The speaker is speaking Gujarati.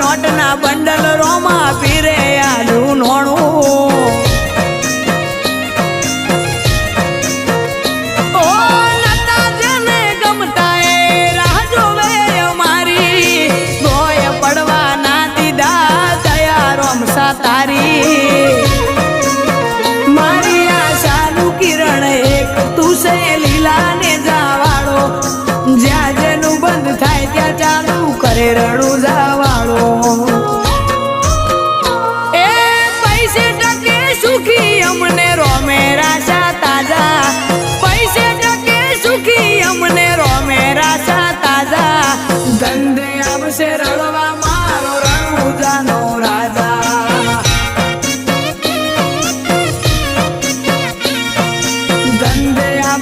નોટના બંડલ રોમા પીરે આલું નોણું તારી મારી આશાનું કિરણ એક તું છે લીલા ને જાવાળો જ્યાં જેનું બંધ થાય ત્યાં ચાલુ કરે રણું જાવાળો એ પૈસે ટકે સુખી અમને રોમે રાશા તાજા પૈસે ટકે સુખી અમને રોમે રાશા તાજા ધંધે આવશે રળવા